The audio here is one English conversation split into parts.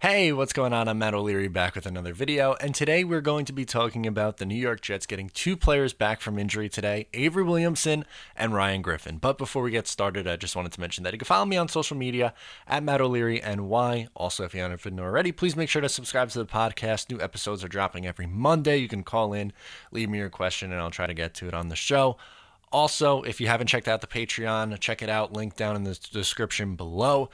Hey, what's going on? I'm Matt O'Leary back with another video, and today we're going to be talking about the New York Jets getting two players back from injury today, Avery Williamson and Ryan Griffin. But before we get started, I just wanted to mention that you can follow me on social media at Matt O'Leary NY. Also, if you haven't already, please make sure to subscribe to the podcast. New episodes are dropping every Monday. You can call in, leave me your question, and I'll try to get to it on the show. Also, if you haven't checked out the Patreon, check it out, link down in the description below.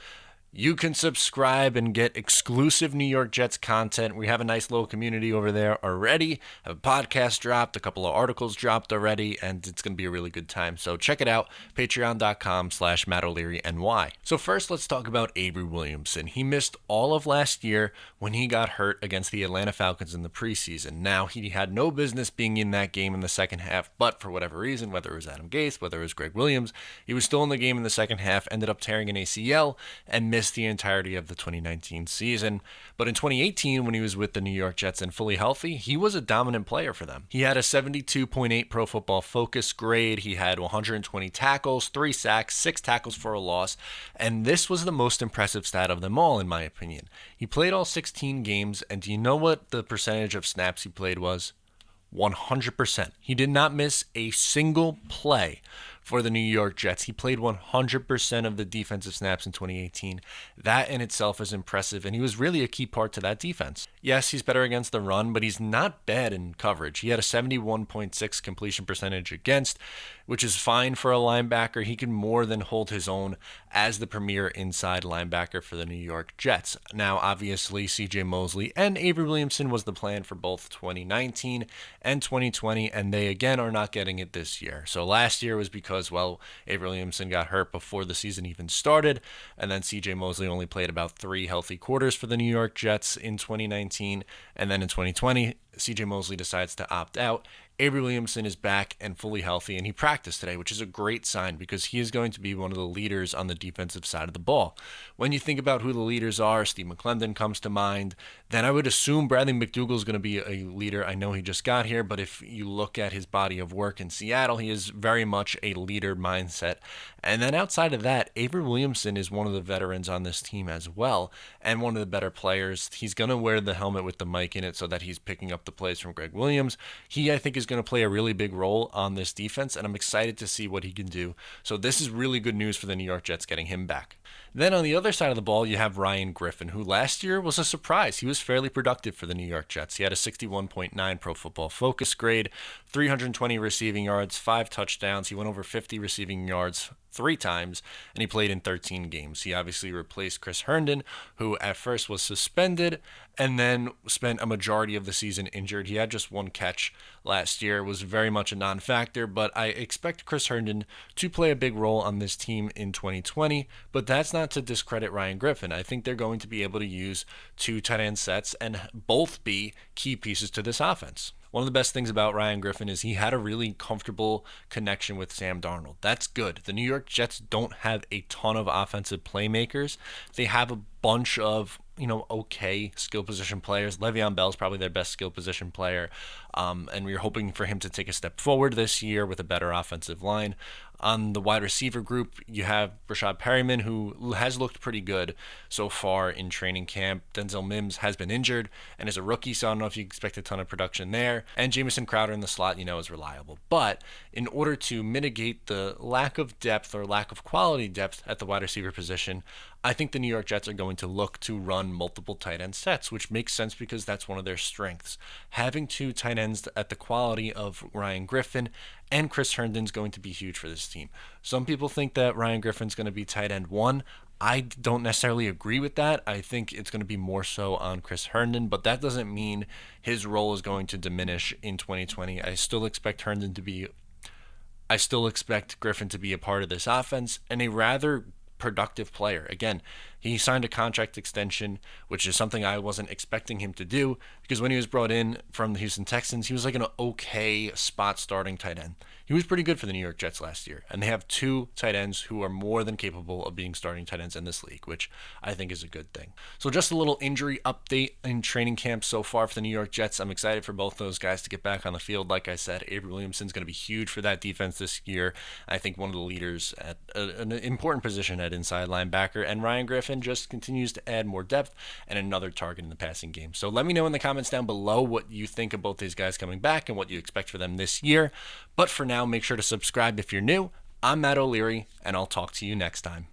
You can subscribe and get exclusive New York Jets content. We have a nice little community over there already. A podcast dropped, a couple of articles dropped already, and it's going to be a really good time. So check it out, patreon.com/Matt O'Leary NY. So first, let's talk about Avery Williamson. He missed all of last year when he got hurt against the Atlanta Falcons in the preseason. Now, he had no business being in that game in the second half, but for whatever reason, whether it was Adam Gase, whether it was Greg Williams, he was still in the game in the second half, ended up tearing an ACL, and missed the entirety of the 2019 season. But in 2018, when he was with the New York Jets and fully healthy, he was a dominant player for them. He had a 72.8 Pro Football Focus grade. He had 120 tackles, 3 sacks, 6 tackles for a loss, and this was the most impressive stat of them all, in my opinion. He played all 16 games, and do you know what the percentage of snaps he played was? 100%. He did not miss a single play for the New York Jets. He played 100% of the defensive snaps in 2018. That in itself is impressive, and he was really a key part to that defense. Yes, he's better against the run, but he's not bad in coverage. He had a 71.6 completion percentage against, which is fine for a linebacker. He can more than hold his own as the premier inside linebacker for the New York Jets. Now, obviously, CJ Mosley and Avery Williamson was the plan for both 2019 and 2020, and they again are not getting it this year. So last year was because, well, Avery Williamson got hurt before the season even started, and then CJ Mosley only played about 3 healthy quarters for the New York Jets in 2019, and then in 2020, CJ Mosley decides to opt out. Avery Williamson is back and fully healthy, and he practiced today, which is a great sign because he is going to be one of the leaders on the defensive side of the ball. When you think about who the leaders are, Steve McClendon comes to mind. Then I would assume Bradley McDougall is going to be a leader. I know he just got here, but if you look at his body of work in Seattle, he is very much a leader mindset. And then outside of that, Avery Williamson is one of the veterans on this team as well, and one of the better players. He's going to wear the helmet with the mic in it so that he's picking up the plays from Greg Williams. He, I think, is going to play a really big role on this defense, and I'm excited to see what he can do. So this is really good news for the New York Jets getting him back. Then on the other side of the ball, you have Ryan Griffin, who last year was a surprise. He was fairly productive for the New York Jets. He had a 61.9 Pro Football Focus grade, 320 receiving yards, 5 touchdowns. He went over 50 receiving yards 3 times, and he played in 13 games. He obviously replaced Chris Herndon, who at first was suspended and then spent a majority of the season injured. He had just 1 catch last year, was very much a non-factor, but I expect Chris Herndon to play a big role on this team in 2020, but that's not to discredit Ryan Griffin. I think they're going to be able to use 2 tight end sets and both be key pieces to this offense. One of the best things about Ryan Griffin is he had a really comfortable connection with Sam Darnold. That's good. The New York Jets don't have a ton of offensive playmakers. They have a bunch of, okay skill position players. Le'Veon Bell's probably their best skill position player, and we're hoping for him to take a step forward this year with a better offensive line. On the wide receiver group, you have Rashad Perryman, who has looked pretty good so far in training camp. Denzel Mims has been injured and is a rookie, so I don't know if you expect a ton of production there. And Jamison Crowder in the slot, is reliable. But in order to mitigate the lack of depth or lack of quality depth at the wide receiver position, I think the New York Jets are going to look to run multiple tight end sets, which makes sense because that's one of their strengths. Having 2 tight ends at the quality of Ryan Griffin and Chris Herndon is going to be huge for this team. Some people think that Ryan Griffin's going to be tight end 1. I don't necessarily agree with that. I think it's going to be more so on Chris Herndon, but that doesn't mean his role is going to diminish in 2020. I still expect Griffin to be a part of this offense and a rather productive player. Again, he signed a contract extension, which is something I wasn't expecting him to do because when he was brought in from the Houston Texans, he was like an okay spot starting tight end. He was pretty good for the New York Jets last year, and they have 2 tight ends who are more than capable of being starting tight ends in this league, which I think is a good thing. So just a little injury update in training camp so far for the New York Jets. I'm excited for both those guys to get back on the field. Like I said, Avery Williamson's going to be huge for that defense this year. I think one of the leaders at an important position at inside linebacker, and Ryan Griffin Griffin just continues to add more depth and another target in the passing game. So let me know in the comments down below what you think of both these guys coming back and what you expect for them this year. But for now, make sure to subscribe if you're new. I'm Matt O'Leary, and I'll talk to you next time.